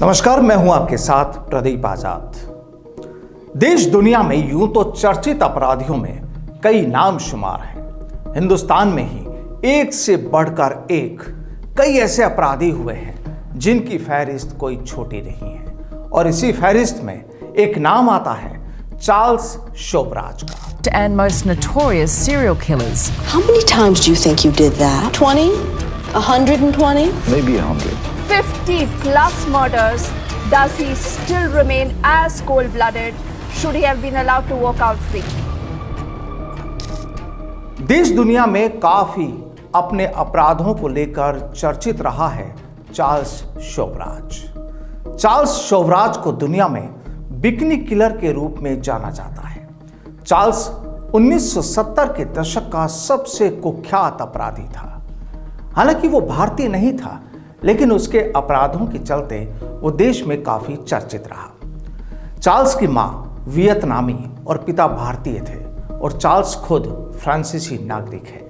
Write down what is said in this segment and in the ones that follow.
नमस्कार, मैं हूं आपके साथ प्रदीप आजाद। देश दुनिया में यूं तो चर्चित अपराधियों में कई नाम शुमार हैं। हिंदुस्तान में ही एक से बढ़कर एक कई ऐसे अपराधी हुए हैं जिनकी फहरिस्त कोई छोटी नहीं है। और इसी फहरिस्त में एक नाम आता है चार्ल्स शोभराज का। And most notorious serial killers. How many times do you think you did that? 20? 120? Maybe 100. 50 plus murders. Does he still remain as cold-blooded? Should he have been allowed to walk out free? देश दुनिया में काफी अपने अपराधों को लेकर चर्चित रहा है चार्ल्स शोभराज। चार्ल्स शोभराज को दुनिया में बिकनी किलर के रूप में जाना जाता है। चार्ल्स 1970 के दशक का सबसे कुख्यात अपराधी था। हालांकि वो भारतीय नहीं था, लेकिन उसके अपराधों के चलते वो देश में काफी चर्चित रहा। चार्ल्स की मां वियतनामी और पिता भारतीय थे और चार्ल्स खुद फ्रांसीसी नागरिक है।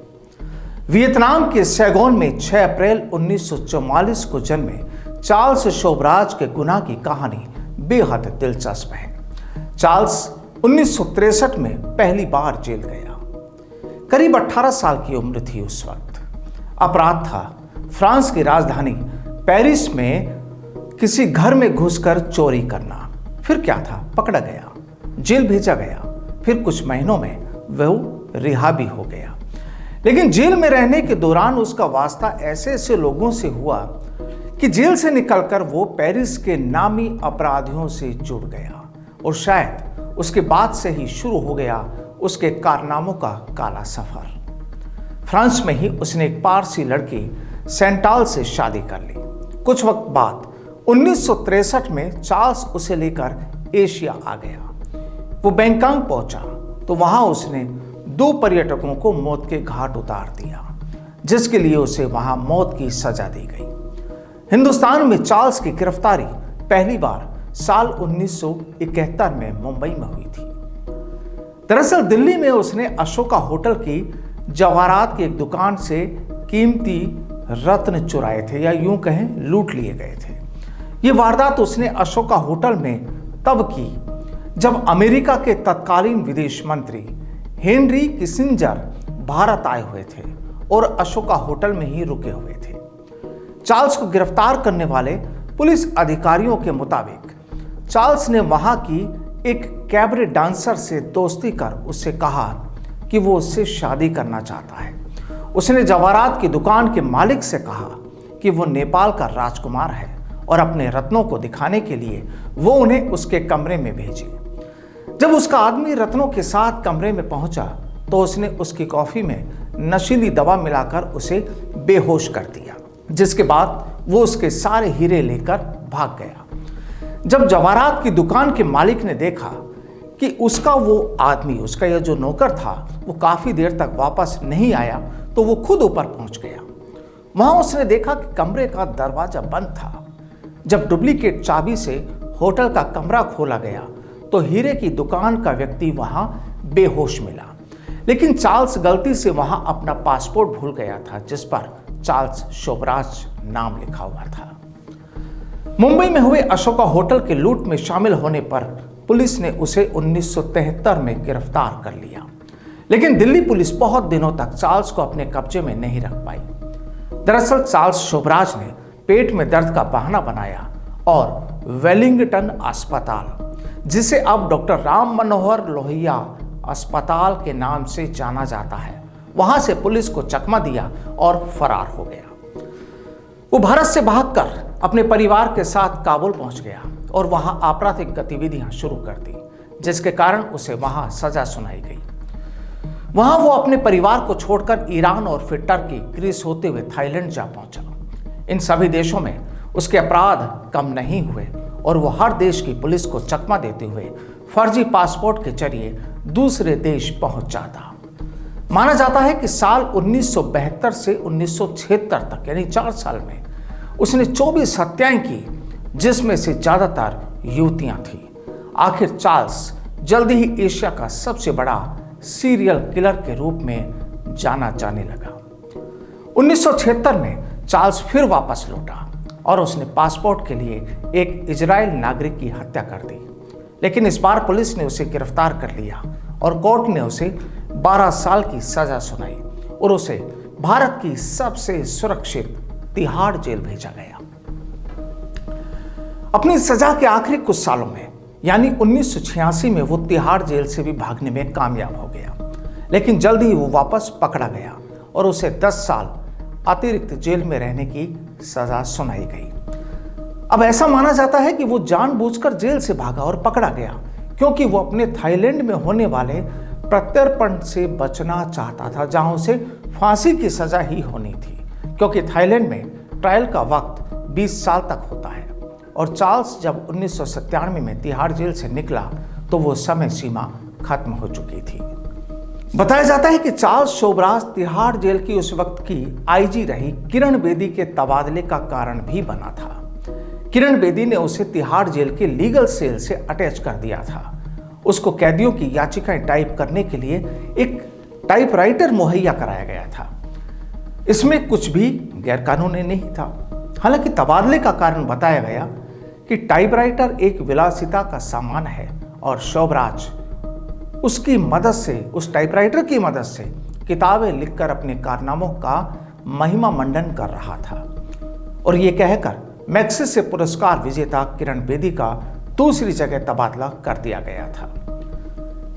वियतनाम के सैगोन में 6 अप्रैल 1944 को जन्मे चार्ल्स शोभराज के गुनाह की कहानी बेहद दिलचस्प है। चार्ल्स 1963 में पहली बार जेल गया। करीब 18 साल की उम्र थी उस वक्त। अपराध था फ्रांस की राजधानी पेरिस में किसी घर में घुसकर चोरी करना। फिर क्या था, पकड़ा गया, जेल भेजा गया। फिर कुछ महीनों में वह रिहा भी हो गया। लेकिन जेल में रहने के दौरान उसका वास्ता ऐसे ऐसे लोगों से हुआ कि जेल से निकलकर वो पेरिस के नामी अपराधियों से जुड़ गया और शायद उसके बाद से ही शुरू हो गया उसके कारनामों का काला सफर। फ्रांस में ही उसने एक पारसी लड़की सेंटाल से शादी कर ली। कुछ वक्त बाद 1963 में चार्ल्स उसे लेकर एशिया आ गया। वो बैंकॉक पहुंचा तो वहां उसने 2 पर्यटकों को मौत के घाट उतार दिया, जिसके लिए उसे वहां मौत की सजा दी गई। हिंदुस्तान में चार्ल्स की गिरफ्तारी पहली बार साल 1971 में मुंबई में हुई थी। दरअसल दिल्ली में उसने अशोका होटल की जवाहरात की एक दुकान से कीमती रत्न चुराए थे, या यूं कहें लूट लिए गए थे। ये वारदात उसने अशोका होटल में तब की जब अमेरिका के तत्कालीन विदेश मंत्री हेनरी किसिंजर भारत आए हुए थे और अशोका होटल में ही रुके हुए थे। चार्ल्स को गिरफ्तार करने वाले पुलिस अधिकारियों के मुताबिक चार्ल्स ने वहां की एक कैबरे डांसर से दोस्ती कर उससे कहा कि वो उससे शादी करना चाहता है। उसने जवाहरात की दुकान के मालिक से कहा कि वो नेपाल का राजकुमार है और अपने रत्नों को दिखाने के लिए वो उन्हें उसके कमरे में भेजे। जब उसका आदमी रत्नों के साथ कमरे में पहुंचा तो उसने उसकी कॉफी में नशीली दवा मिलाकर उसे बेहोश कर दिया, जिसके बाद वो उसके सारे हीरे लेकर भाग गया। जब जवाहरात की दुकान के मालिक ने देखा कि उसका वो आदमी, उसका यह जो नौकर था, वो काफी देर तक वापस नहीं आया, तो वो खुद ऊपर पहुंच गया। वहां उसने देखा कि कमरे का दरवाजा बंद था। जब डुप्लीकेट चाबी से होटल का कमरा खोला गया तो हीरे की दुकान का व्यक्ति वहां बेहोश मिला। लेकिन चार्ल्स गलती से वहां अपना पासपोर्ट भूल गया था, जिस पर चार्ल्स शोभराज नाम लिखा हुआ था। मुंबई में हुए अशोका होटल के लूट में शामिल होने पर पुलिस ने उसे 1973 में गिरफ्तार कर लिया। लेकिन दिल्ली पुलिस बहुत दिनों तक चार्ल्स को अपने कब्जे में नहीं रख पाई। दरअसल चार्ल्स शोभराज ने पेट में दर्द का बहाना बनाया और वेलिंगटन अस्पताल, जिसे अब डॉक्टर राम मनोहर लोहिया अस्पताल के नाम से जाना जाता है, वहां से पुलिस को चकमा दिया और फरार हो गया। वो भारत से भागकर अपने परिवार के साथ काबुल पहुंच गया और वहां आपराधिक गतिविधियां शुरू कर दी, जिसके कारण उसे वहां सजा सुनाई गई। वहां वो अपने परिवार को छोड़कर ईरान और फिर टर्की, ग्रीस होते हुए थाईलैंड जा पहुंचा। इन सभी देशों में उसके अपराध कम नहीं हुए और वो हर देश की पुलिस को चकमा देते हुए फर्जी पासपोर्ट के जरिए दूसरे देश पहुंच जाता। माना जाता है कि साल 1972 से 1976 तक, यानी 4 साल में उसने 24 हत्याएं की, जिसमें से ज्यादातर युवतियां थीं। आखिर चार्ल्स जल्दी ही एशिया का सबसे बड़ा सीरियल किलर के रूप में जाना जाने लगा। 1976 में चार्ल्स फिर वापस लौटा और उसने पासपोर्ट के लिए एक इजराइल नागरिक की हत्या कर दी। लेकिन इस बार पुलिस ने उसे गिरफ्तार कर लिया और कोर्ट ने उसे 12 साल की सजा सुनाई और उसे भारत की सबसे सुरक्षित तिहाड़ जेल भेजा गया। अपनी सजा के आखिरी कुछ सालों में यानी 1986 में वो तिहाड़ जेल से भी भागने में कामयाब हो गया, लेकिन जल्द ही वो वापस पकड़ा गया और उसे 10 साल अतिरिक्त जेल में रहने की सजा सुनाई गई। अब ऐसा माना जाता है कि वो जानबूझकर जेल से भागा और पकड़ा गया क्योंकि वो अपने थाईलैंड में होने वाले प्रत्यर्पण से बचना चाहता था, जहां उसे फांसी की सजा ही होनी थी, क्योंकि थाईलैंड में ट्रायल का वक्त 20 साल तक होता है और चार्ल्स जब 1997 में तिहाड़ जेल से निकला तो वो समय सीमा खत्म हो चुकी थी। बताया जाता है कि चार्ल्स शोभराज तिहाड़ जेल की उस वक्त की आईजी रही किरण बेदी के तबादले का कारण भी बना था। किरण बेदी ने उसे तिहाड़ जेल के लीगल सेल से अटैच कर दिया था। उसको कैदियों की याचिकाएं टाइप करने के लिए एक टाइपराइटर मुहैया कराया गया था। इसमें कुछ भी गैरकानूनी नहीं था। हालांकि तबादले का कारण बताया गया कि टाइपराइटर एक विलासिता का सामान है और शोभराज उसकी मदद से, उस टाइपराइटर की मदद से किताबें लिखकर अपने कारनामों का महिमा मंडन कर रहा था। और ये कहकर मैग्सेसे पुरस्कार विजेता किरण बेदी का दूसरी जगह तबादला कर दिया गया था।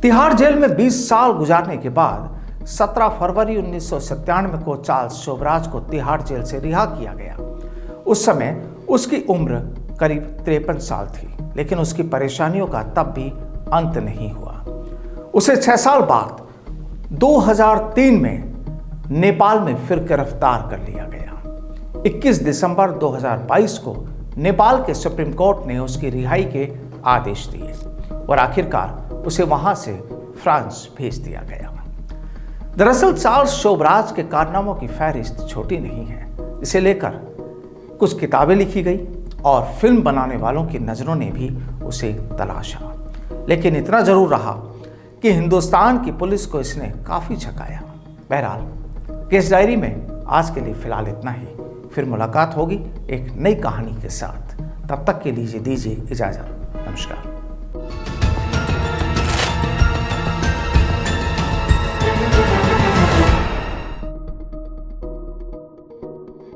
तिहाड़ जेल में 20 साल गुजारने के बाद 17 फरवरी 1997 को चार्ल्स शोभराज को तिहाड़ जेल से रिहा किया गया। उस समय उसकी उम्र करीब 53 साल थी, लेकिन उसकी परेशानियों का तब भी अंत नहीं हुआ। उसे 6 साल बाद 2003 में नेपाल में फिर गिरफ्तार कर लिया गया। 21 दिसंबर 2022 को नेपाल के सुप्रीम कोर्ट ने उसकी रिहाई के आदेश दिए और आखिरकार उसे वहां से फ्रांस भेज दिया गया। दरअसल चार्ल्स शोभराज के कारनामों की फहरिस्त छोटी नहीं है। इसे लेकर कुछ किताबें लिखी गई और फिल्म बनाने वालों की नज़रों ने भी उसे तलाशा, लेकिन इतना जरूर रहा कि हिंदुस्तान की पुलिस को इसने काफ़ी झकाया। बहरहाल केस डायरी में आज के लिए फिलहाल इतना ही। फिर मुलाकात होगी एक नई कहानी के साथ। तब तक के लिए दीजिए इजाज़त। नमस्कार।